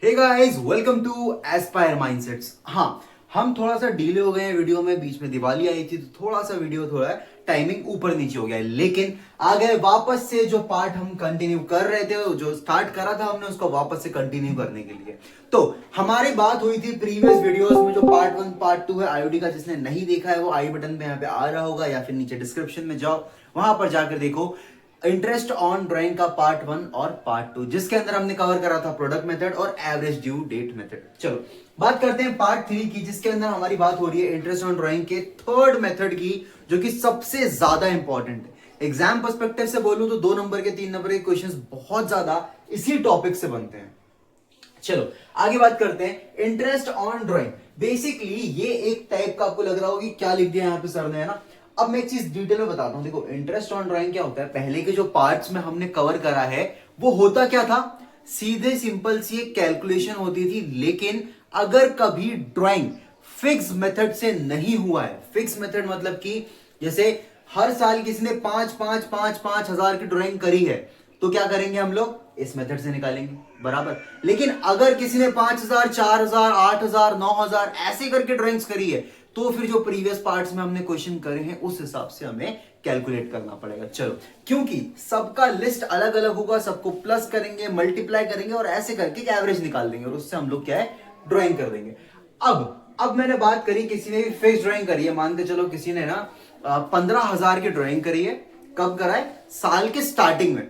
Hey guys, welcome to Aspire Mindsets. हाँ, हम थोड़ा सा डिले हो गए हैं वीडियो में, बीच में दिवाली आई थी तो थोड़ा सा वीडियो टाइमिंग ऊपर नीचे हो गया है, लेकिन आ गए वापस से। जो पार्ट हम कंटिन्यू कर रहे थे, जो स्टार्ट करा था हमने, उसको वापस से कंटिन्यू करने के लिए। तो हमारी बात हुई थी प्रीवियस वीडियोस में, जो पार्ट 1 पार्ट 2 है आईओडी का। जिसने नहीं देखा है वो आई बटन पे यहाँ पे आ रहा होगा, या फिर नीचे डिस्क्रिप्शन में जाओ, वहां पर जाकर देखो इंटरेस्ट ऑन ड्राइंग का पार्ट 1 और पार्ट 2, जिसके अंदर हमने कवर करा था प्रोडक्ट मेथड और एवरेज ड्यू डेट मेथड। चलो बात करते हैं पार्ट 3 की, जिसके अंदर हमारी बात हो रही है इंटरेस्ट ऑन ड्राइंग के थर्ड मेथड की, जो कि सबसे ज्यादा इंपॉर्टेंट है। एग्जाम पर्सपेक्टिव से बोलूं तो 2 नंबर के 3 नंबर के क्वेश्चंस बहुत ज्यादा इसी टॉपिक से बनते हैं। चलो आगे बात करते हैं इंटरेस्ट ऑन ड्राइंग। बेसिकली ये एक टाइप का, आपको लग रहा होगा कि क्या लिख दिया यहाँ पे सर ने, है ना। अब मैं एक चीज डिटेल में बताता हूं। देखो, इंटरेस्ट ऑन ड्राइंग क्या होता है, पहले के जो पार्ट्स में हमने कवर करा है वो होता क्या था, सीधे सिंपल सी एक कैलकुलेशन होती थी। लेकिन अगर कभी ड्राइंग फिक्स मेथड से नहीं हुआ है, फिक्स मेथड मतलब कि जैसे हर साल किसी ने 5,000 की ड्राइंग करी है, तो क्या करेंगे हम लोग, इस मेथड से निकालेंगे, बराबर। लेकिन अगर किसी ने 5,000, 4,000, 8,000, 9,000 ऐसे करके ड्राइंग्स करी है, तो फिर जो प्रीवियस पार्ट्स में हमने क्वेश्चन करे हैं उस हिसाब से हमें कैलकुलेट करना पड़ेगा। चलो, क्योंकि सबका लिस्ट अलग अलग होगा, सबको प्लस करेंगे, मल्टीप्लाई करेंगे और ऐसे करके एवरेज निकाल देंगे, और उससे हम लोग क्या है, ड्राइंग कर देंगे। अब मैंने बात करी, किसी ने भी फिक्स ड्राइंग करी है, मान के चलो किसी ने ना 15,000 की ड्राइंग करी है। कब करा है, साल के स्टार्टिंग में,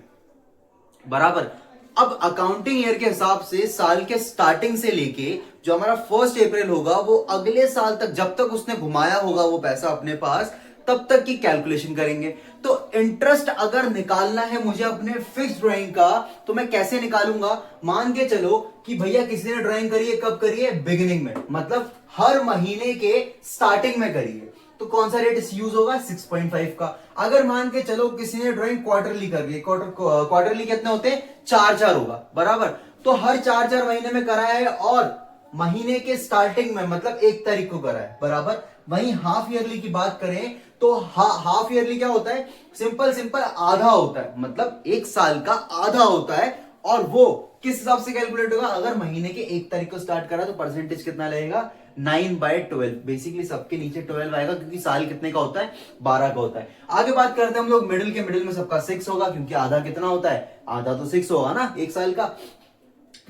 बराबर। अब अकाउंटिंग ईयर के हिसाब से साल के स्टार्टिंग से लेके जो हमारा 1 अप्रैल होगा, वो अगले साल तक, जब तक उसने घुमाया होगा वो पैसा अपने पास, तब तक की कैलकुलेशन करेंगे। तो इंटरेस्ट अगर निकालना है मुझे अपने फिक्स ड्राइंग का, तो मैं कैसे निकालूंगा। मान के चलो कि भैया किसी ने ड्राइंग करी है, कब करी है, बिगिनिंग में, मतलब हर महीने के स्टार्टिंग में करी है, तो कौन सा रेट यूज होगा, 6.5 का। अगर मान के चलो किसी ने ड्राइंग क्वार्टरली कर ली, क्वार्टरली कितने होते हैं, 4 होगा, बराबर। तो हर 4 महीने में कराया है, और महीने के स्टार्टिंग में मतलब 1 तारीख को करा है, बराबर। वहीं हाफ ईयरली की बात करें तो हाफ ईयरली क्या होता है, सिंपल आधा होता है, मतलब 1 साल का आधा होता है। और वो किस हिसाब से कैलकुलेट होगा, अगर महीने के 1 तारीख को स्टार्ट करा तो परसेंटेज कितना लगेगा, 9/12। बेसिकली सबके नीचे 12 आएगा, क्योंकि साल कितने का होता है, 12 का होता है। आगे बात करते हैं हम लोग मिडिल के, मिडिल में सबका 6 होगा, क्योंकि आधा कितना होता है, आधा तो 6 होगा ना 1 साल का।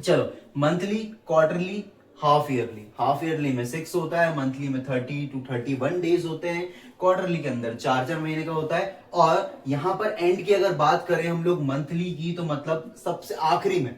चलो, monthly, quarterly, half yearly. Half yearly में 6 होता है, मंथली में 30 to 31 डेज होते हैं, क्वार्टरली के अंदर 4 महीने का होता है। और यहां पर एंड की अगर बात करें हम लोग मंथली की, तो मतलब सबसे आखिरी में,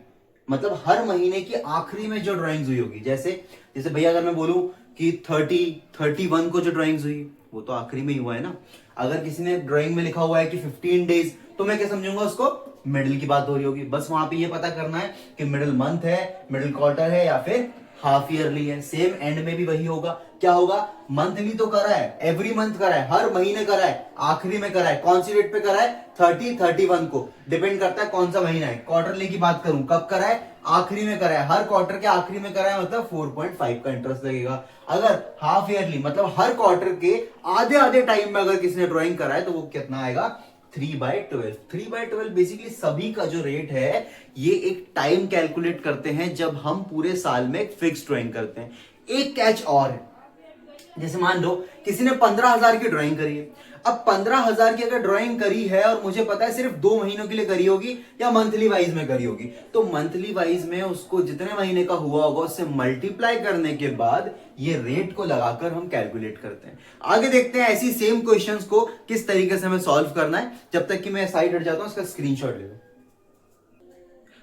मतलब हर महीने की आखिरी में जो ड्राइंग्स हुई होगी, जैसे जैसे भैया अगर मैं बोलूं कि 31 को जो ड्राइंग्स हुई, वो तो आखिरी में ही हुआ है ना। अगर किसी ने ड्राइंग में लिखा हुआ है कि 15 डेज, तो मैं क्या समझूंगा उसको, मिडिल की बात हो रही होगी। बस वहां पे ये पता करना है कि मिडिल मंथ है, मिडिल क्वार्टर है, या फिर हाफ ईयरली है। सेम एंड में भी वही होगा, क्या होगा, मंथली तो करा है, एवरी मंथ करा है, हर महीने करा है, आखिरी में करा है, कौन सी डेट पे करा है, 31 को, डिपेंड करता है कौन सा महीना है। क्वार्टरली की बात करूं, कब करा है, आखिरी में करा है, हर क्वार्टर के आखिरी में करा है, मतलब 4.5 का इंटरेस्ट लगेगा। अगर हाफ ईयरली मतलब हर क्वार्टर के आधे आधे टाइम में अगर किसी ने ड्राइंग करा है, तो वो कितना आएगा, 3/12। 3/12 बेसिकली सभी का जो रेट है, ये एक टाइम कैलकुलेट करते हैं जब हम पूरे साल में एक फिक्स ड्राइंग करते हैं। एक कैच और है, जैसे मान लो किसी ने 15,000 की ड्राइंग करी है। अब 15,000 की अगर ड्राइंग करी है और मुझे पता है सिर्फ 2 महीनों के लिए करी होगी, या मंथली वाइज में करी होगी, तो मंथली वाइज में उसको जितने महीने का हुआ होगा उससे मल्टीप्लाई करने के बाद ये रेट को लगाकर हम कैलकुलेट करते हैं। आगे देखते हैं ऐसी सेम क्वेश्चंस को किस तरीके से हमें सॉल्व करना है। जब तक कि मैं साइड हट जाता हूं, इसका स्क्रीनशॉट ले लो।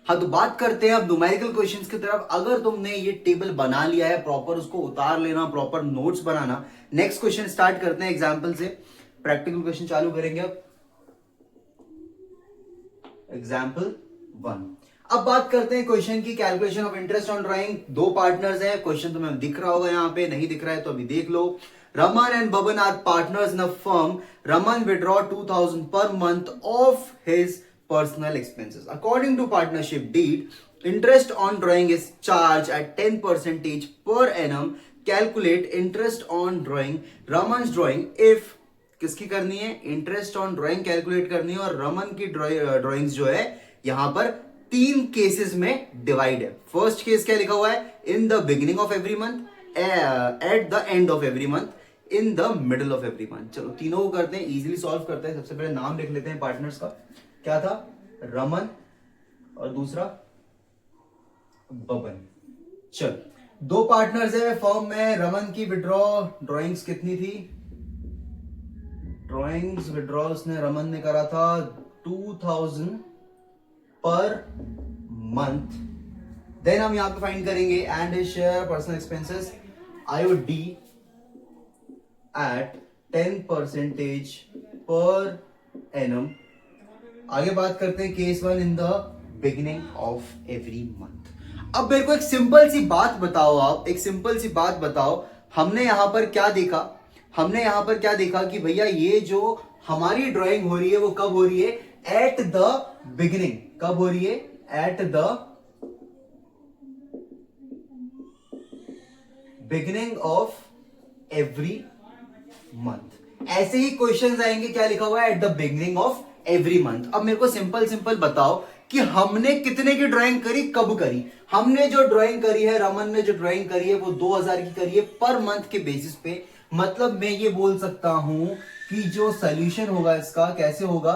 हाँ, तो बात करते हैं अब न्यूमेरिकल क्वेश्चंस की तरफ। अगर तुमने ये टेबल बना लिया है प्रॉपर, उसको उतार लेना, प्रॉपर नोट्स बनाना। नेक्स्ट क्वेश्चन स्टार्ट करते हैं एग्जांपल से, प्रैक्टिकल क्वेश्चन चालू करेंगे अब। एग्जांपल 1। अब बात करते हैं क्वेश्चन की, calculation of interest on drawing. 2 partners हैं, क्वेश्चन तुम्हें दिख रहा होगा, यहाँ पे नहीं दिख रहा है तो अभी देख लो। Raman and Baban are partners in a firm. Raman withdraw 2,000 per month of his personal expenses. According to partnership deed, interest on drawing is charged at 10% per annum. Calculate interest on drawing. Raman's drawing if किसकी करनी है, interest on drawing calculate करनी है, और रमन की drawings जो है यहां पर तीन केसेस में डिवाइड है। फर्स्ट केस क्या लिखा हुआ है, इन the beginning of every month, at the end of every month, in the middle of every month. चलो तीनों को करते हैं, इजीली सॉल्व करते हैं। सबसे पहले नाम लिख लेते हैं पार्टनर्स का। क्या था, रमन और दूसरा बबन। चल दो पार्टनर्स है फॉर्म में। रमन की विड्रॉ ड्राइंग्स कितनी थी, ड्राइंग्स विड्रॉ उसने रमन ने करा था 2000 पर मंथ। देन हम यहां पे फाइंड करेंगे and his share personal expenses IOD at 10% per annum. आगे बात करते हैं case one, in the beginning of every month. अब मेरे को एक सिंपल सी बात बताओ, आप एक सिंपल सी बात बताओ, हमने यहां पर क्या देखा, हमने यहां पर क्या देखा कि भैया ये जो हमारी ड्राइंग हो रही है वो कब हो रही है, एट द बिगिनिंग। कब हो रही है, eight the beginning of every month. ऐसे ही क्वेश्चंस आएंगे, क्या लिखा हुआ है, eight the beginning of every month. अब मेरे को सिंपल सिंपल बताओ कि हमने कितने की ड्राइंग करी, कब करी। हमने जो ड्राइंग करी है, रमन ने जो ड्राइंग करी है वो 2000 की करी है पर मंथ के बेसिस पे। मतलब मैं ये बोल सकता हूं कि जो सॉल्यूशन होगा इसका कैसे होगा,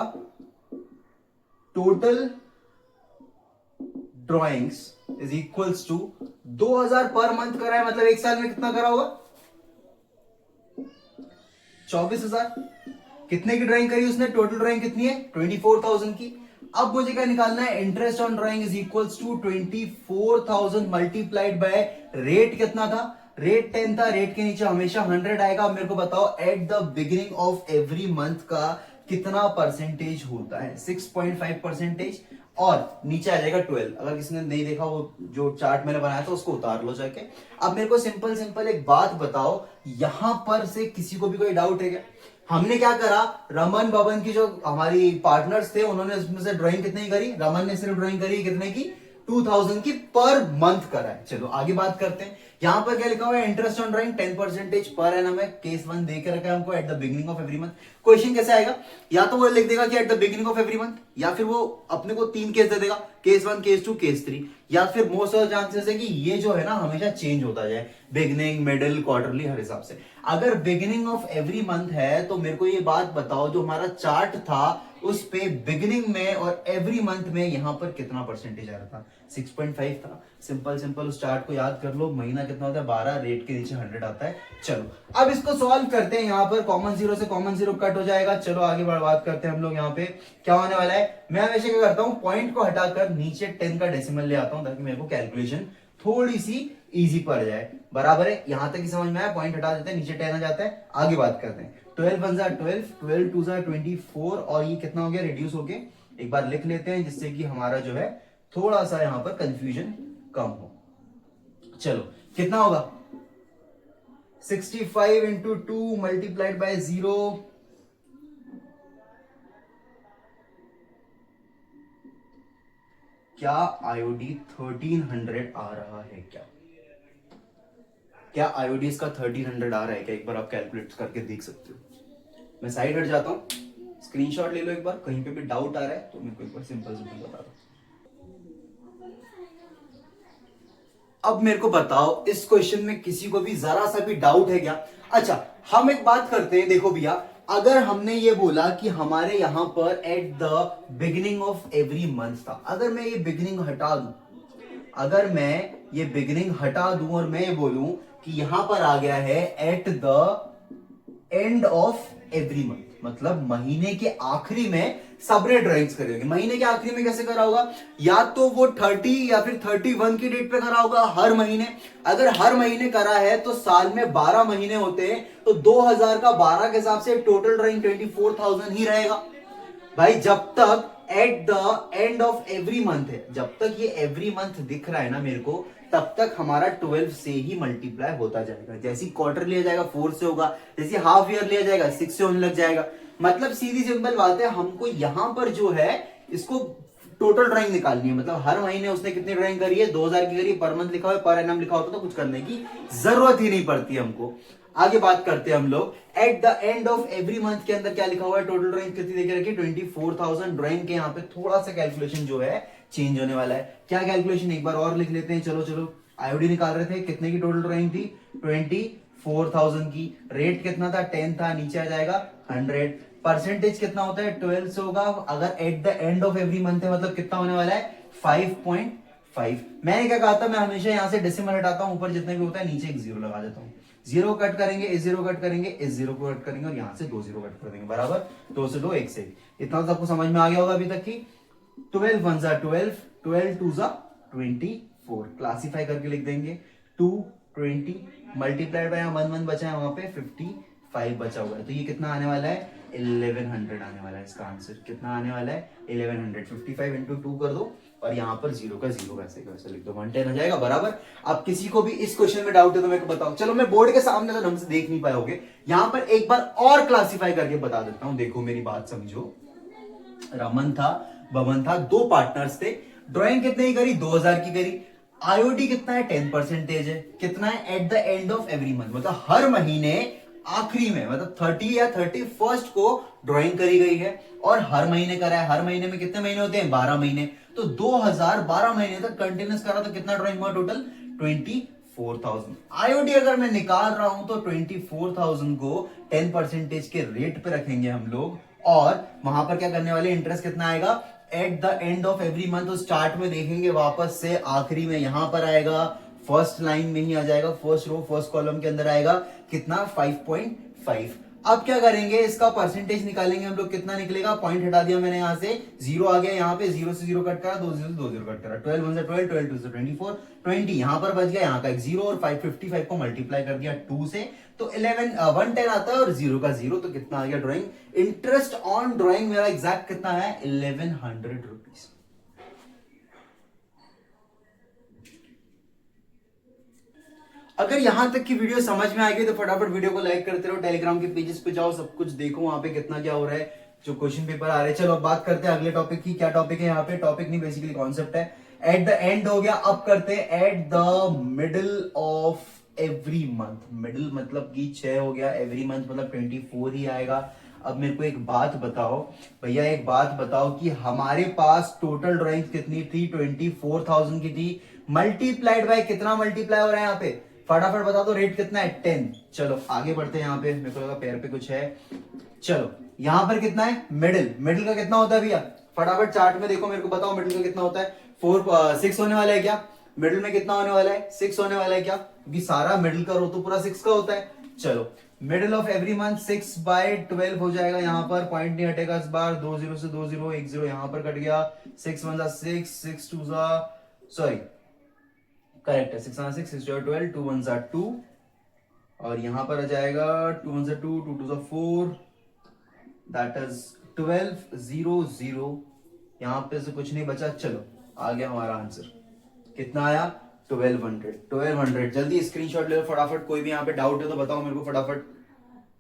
total drawings is equals to 2000 per month करा है, मतलब एक साल में कितना करा होगा, 24,000। कितने की ड्राइंग करी उसने, टोटल ड्राइंग कितनी है, 24,000 की। अब मुझे क्या निकालना है, interest on drawing is equals to 24,000 multiplied by rate कितना था, रेट 10 था, रेट के नीचे हमेशा 100 आएगा। अब मेरे को बताओ eight the beginning of every month का कितना परसेंटेज होता है, 6.5%, और नीचे आ जाएगा 12। अगर किसी ने नहीं देखा वो जो चार्ट मैंने बनाया था उसको उतार लो जाके। अब मेरे को सिंपल सिंपल एक बात बताओ, यहां पर से किसी को भी कोई डाउट है क्या। हमने क्या करा, रमन बबन की जो हमारी पार्टनर्स थे उन्होंने उसमें से ड्राइंग कितनी करी, रमन ने सिर्फ ड्राइंग करी कितने की, 2000 की पर मंथ करा है। चलो आगे बात करते हैं। यहां पर क्या लिखा हुआ है, interest on drawing 10% per annum है। केस वन दे के रखा है हमको, at the beginning of every month. Question कैसे आएगा, या तो वो लिख देगा कि at the beginning of every month, या फिर वो अपने को तीन केस दे देगा, case one, case two, case three, या फिर मोस्ट ऑफ द चांसेस है कि ये जो है ना हमेशा चेंज होता जाए, बिगिनिंग, मिडिल, क्वार्टरली, हर हिसाब से। अगर बिगिनिंग ऑफ एवरी मंथ है तो मेरे को ये बात बताओ, जो हमारा चार्ट था उस पे बिगिनिंग में और एवरी मंथ में यहां पर कितना परसेंटेज आ रहा था, 6.5 था। सिंपल सिंपल उस चार्ट को याद कर लो। महीना कितना होता है, 12, रेट के नीचे 100 आता है। चलो अब इसको सॉल्व करते हैं। यहां पर कॉमन जीरो से कॉमन जीरो कट हो जाएगा। चलो आगे बात करते हैं हम लोग। यहाँ पे क्या होने वाला है, मैं हमेशा क्या करता हूं, पॉइंट को हटाकर नीचे 10 का डेसिमल ले आता हूं ताकि मेरे को कैलकुलेशन थोड़ी सी इजी पड़ जाए। बराबर है, यहां तक ही समझ में आया। पॉइंट हटा देते हैं, नीचे 10 आ जाता है। आगे बात करते हैं। 12 1 12, 12 2 24, और ये कितना हो गया, रिड्यूस होके एक बार लिख लेते हैं जिससे कि हमारा जो है थोड़ा सा यहां पर कंफ्यूजन कम हो। चलो कितना होगा, 65 इंटू 2 मल्टीप्लाइड बाय 0, क्या आईओडी 1300 आ रहा है क्या, क्या आईओडी इसका 1300 आ रहा है क्या, एक बार आप कैलकुलेट करके देख सकते हो। मैं साइड हट जाता हूं, स्क्रीनशॉट ले लो एक बार, कहीं पे भी डाउट आ रहा है तो मेरे को एक बार सिंपल सिंपल बता दो। अब मेरे को बताओ इस क्वेश्चन में किसी को भी जरा सा भी डाउट है क्या। अच्छा हम एक बात करते हैं, देखो भैया, अगर हमने ये बोला कि हमारे यहां पर eight the beginning of every month था, अगर मैं ये बिगिनिंग हटा दूं, अगर मैं ये बिगिनिंग हटा दूं और मैं ये बोलूं कि यहां पर आ गया है at the end of every month, मतलब महीने के आखिरी में सबने ड्राइंग्स करी होगी। महीने के आखिरी में कैसे करा होगा, या तो वो 30 या फिर 31 की डेट पे करा होगा हर महीने। अगर हर महीने करा है तो साल में 12 महीने होते हैं, तो 2000 का 12 के हिसाब से टोटल ड्राइंग 24,000 ही रहेगा भाई। जब तक at the end of every month है, जब तक ये एवरी मंथ दिख रहा है ना मेरे को, तब तक हमारा 12 से ही मल्टीप्लाई होता जाएगा। जैसे क्वार्टर लिया जाएगा 4 से होगा, जैसे हाफ ईयर लिया जाएगा 6 से होने लग जाएगा। मतलब सीधी सिंपल बात है, हमको यहां पर जो है इसको टोटल ड्राइंग निकालनी है। मतलब हर महीने उसने कितनी ड्राइंग करी है, 2000 की करी है। पर मंथ लिखा हुआ है, पर एनम लिखा होता तो कुछ करने की जरूरत ही नहीं पड़ती हमको। आगे बात करते हैं हम लोग। At the end of every month के अंदर क्या लिखा हुआ है, टोटल ड्राइंग कितनी देके रखी, 24,000 ड्राइंग के। यहाँ पे थोड़ा सा कैलकुलेशन जो है चेंज होने वाला है। क्या कैलकुलेशन एक बार और लिख लेते हैं, चलो चलो। आईओडी निकाल रहे थे, कितने की टोटल ड्राइंग थी, 24,000 की। रेट कितना था, 10 था, नीचे आ जाएगा 100। परसेंटेज कितना होता है, 12 से होगा। अगर at the end of every month है मतलब कितना होने वाला है, 5.5। मैंने क्या कहा था, मैं हमेशा यहां से डेसिमल हटाता हूं, ऊपर जितने भी होता है नीचे एक जीरो लगा देता हूं। जीरो कट करेंगे, इस जीरो कट करेंगे, इस जीरो को कट करेंगे और यहां से 2 जीरो कट कर देंगे, बराबर। 2 से 2, 1 से 1। इतना तो आपको समझ में आ गया होगा अभी तक की। 12 1 जा 12, 12 2 जा 24। क्लासीफाई करके लिख देंगे 220 मल्टीप्लाइड बाय 1 बचा है, वहां पे 55 बचा हुआ है। तो ये कितना आने वाला है, 1100 आने वाला है। इसका आंसर कितना आने वाला है, 1100। 55 इंटू 2 कर दो और यहाँ पर जीरो का जीरो वैसे कैसे लिख दो, 110 हो जाएगा, बराबर। अब किसी को भी इस क्वेश्चन में डाउट है तो मेरे को बताओ। चलो मैं बोर्ड के सामने तो ढंग से देख नहीं पाओगे, यहाँ पर एक बार और क्लासीफाई करके बता देता हूं। देखो मेरी बात समझो। रमन था, बमन था, 2 पार्टनर्स थे। ड्राइंग कितने की करी, 2000 की करी। आईओडी कितना है, 10% है। कितना है, at the end of every month, मतलब हर महीने आखिरी में, मतलब 30 या 31st को ड्राइंग करी गई है और हर महीने करा है। हर महीने में कितने महीने होते हैं, 12 महीने। तो 2012 महीने तक कंटिन्यूस करा तो कितना ड्राइंग हुआ टोटल, 24,000। आईओडी अगर मैं निकाल रहा हूं तो 24,000 को 10% के रेट पे रखेंगे हम लोग और वहां पर क्या करने वाले, इंटरेस्ट कितना आएगा at the end of every month. तो स्टार्ट में देखेंगे, वापस से आखिरी में यहां पर आएगा, फर्स्ट लाइन में ही आ जाएगा, फर्स्ट रो फर्स्ट कॉलम के अंदर आएगा कितना, 5.5। अब क्या करेंगे, इसका परसेंटेज निकालेंगे हम लोग। कितना निकलेगा, पॉइंट हटा दिया मैंने, यहां से जीरो आ गया, यहाँ पे जीरो से जीरो कट करा, 2 जीरो से 2 जीरो कट करा, 12 1 से 12, 12 2 से 24, 20 यहां पर बच गया, यहाँ का एक जीरो और 555 को मल्टीप्लाई कर दिया 2 से, तो 110 आता है और जीरो का जीरो, तो कितना आ गया ड्राइंग। इंटरेस्ट ऑन ड्राइंग मेरा एग्जैक्ट कितना है, 1100 रुपीज। अगर यहां तक की वीडियो समझ में आ गई तो फटाफट वीडियो को लाइक करते रहो, टेलीग्राम के पेजेस पे जाओ, सब कुछ देखो वहां पे कितना क्या हो रहा है, जो क्वेश्चन पेपर आ रहे हैं। चलो अब बात करते हैं अगले टॉपिक की। क्या टॉपिक है यहाँ पे, टॉपिक नहीं बेसिकली कॉन्सेप्ट है। एट द एंड हो गया, अब करते हैं at the middle of every month. Middle मतलब कि 6 हो गया, एवरी मंथ मतलब 24 ही आएगा। अब मेरे को एक बात बताओ भैया, एक बात बताओ कि हमारे पास टोटल ड्राइंग कितनी थी, 24,000 की थी। मल्टीप्लाइड बाय कितना मल्टीप्लाई हो रहा है यहाँ पे, फटाफट बता दो, रेट कितना है, 10। चलो आगे बढ़ते हैं, यहाँ पे मेरे को लगा पैर पे कुछ है। चलो यहां पर कितना है, मिडिल, मिडिल का कितना होता है भैया, फटाफट चार्ट में देखो, मेरे को बताओ मिडिल का कितना होता है। 6 होने वाला है क्या, मिडिल में कितना होने वाला है, 6 होने वाला है क्या, क्योंकि सारा मिडिल का रो तो पूरा 6 का होता है। चलो मिडिल ऑफ एवरी मंथ 6/12 हो जाएगा, यहाँ पर पॉइंट नहीं हटेगा इस बार, 2 जीरो से 2 जीरो, 1 जीरो यहाँ पर कट गया, 6 1 6, 6 2 सॉरी करेक्ट है, 6 6 6 12, 2 1 2 और यहां पर आ जाएगा 2 1 2, 2 2 4, दैट इज 12 0 0। यहां पे से कुछ नहीं बचा। चलो आ गया हमारा आंसर, कितना आया, 1200। 1200 जल्दी स्क्रीनशॉट ले लो फटाफट। कोई भी यहाँ पे डाउट है तो बताओ मेरे को फटाफट।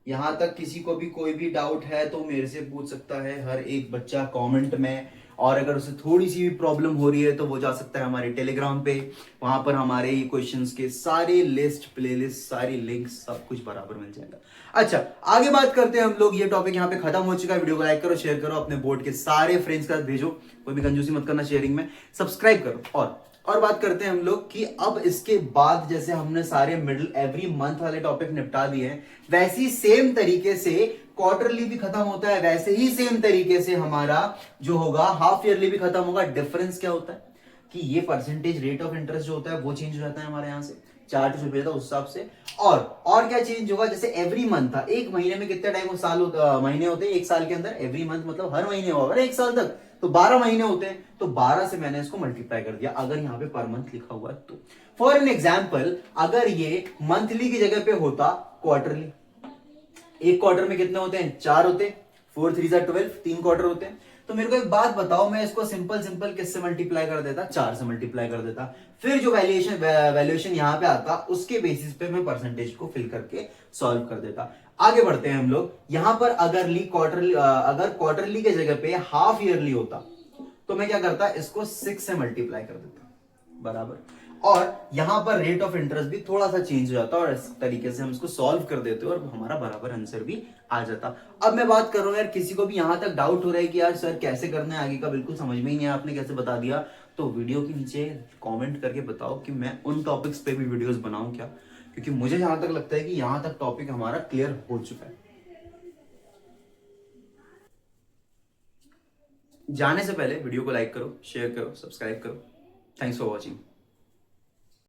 यहां तक किसी को भी कोई भी डाउट है तो मेरे से पूछ सकता है, हर एक बच्चा कमेंट में। और अगर उसे थोड़ी सी भी प्रॉब्लम हो रही है तो वो जा सकता है हमारे टेलीग्राम पे, वहां पर हमारे ये क्वेश्चंस के सारे लिस्ट, प्लेलिस्ट, सारी लिंक्स, सब कुछ बराबर मिल जाएगा। अच्छा आगे बात करते हैं हम लोग। ये टॉपिक यहाँ पे खत्म हो चुका है। वीडियो को लाइक करो, शेयर करो, अपने बोर्ड के सारे फ्रेंड्स के साथ भेजो, कोई भी कंजूसी मत करना शेयरिंग में, सब्सक्राइब करो। और बात करते हैं हम लोग कि अब इसके बाद जैसे हमने सारे मिडिल एवरी मंथ वाले टॉपिक निपटा दिए हैं, वैसी सेम तरीके से क्वार्टरली भी खत्म होता है, वैसे ही सेम तरीके से हमारा जो होगा हाफ ईयरली भी खत्म होगा। डिफरेंस क्या होता है कि ये परसेंटेज रेट ऑफ इंटरेस्ट जो होता है वो चेंज हो जाता है हमारे यहाँ से, चार्ट जो भेजा था उस हिसाब से। और क्या चेंज होगा, जैसे एवरी मंथ था, एक महीने में कितने टाइम महीने होते हैं एक साल के अंदर, एवरी मंथ मतलब हर महीने होगा एक साल तक, तो 12 महीने होते हैं, तो 12 से मैंने इसको मल्टीप्लाई कर दिया अगर यहाँ पे पर मंथ लिखा हुआ है तो। फॉर एन एग्जाम्पल अगर ये मंथली की जगह पे होता क्वार्टरली, एक क्वार्टर में कितने होते हैं, 4 होते हैं, 4 3 12, 3 क्वार्टर होते हैं। तो मेरे को एक बात बताओ, मैं इसको सिंपल किससे मल्टीप्लाई कर देता, 4 से मल्टीप्लाई कर देता, फिर जो वैल्यूएशन यहाँ पे आता उसके बेसिस पे मैं परसेंटेज को फिल करके सॉल्व कर देता। आगे बढ़ते हैं हम लोग। यहां पर अगर क्वार्टरली के जगह पे हाफ ईयरली होता तो मैं क्या करता, इसको 6 से मल्टीप्लाई कर देता, बराबर। और यहां पर रेट ऑफ इंटरेस्ट भी थोड़ा सा चेंज हो जाता और इस तरीके से हम इसको सॉल्व कर देते और हमारा बराबर आंसर भी आ जाता। अब मैं बात कर रहा हूं यार, किसी को भी यहां तक डाउट हो रहा है कि यार सर कैसे करना है आगे का, बिल्कुल समझ में ही नहीं है, आपने कैसे बता दिया, तो वीडियो के नीचे कमेंट करके बताओ कि मैं उन टॉपिक्स पे भी वीडियोस बनाऊं क्या, क्योंकि मुझे जहां तक लगता है कि यहां तक टॉपिक हमारा क्लियर हो चुका है। जाने से पहले वीडियो को लाइक करो, शेयर करो, सब्सक्राइब करो। Thanks for watching.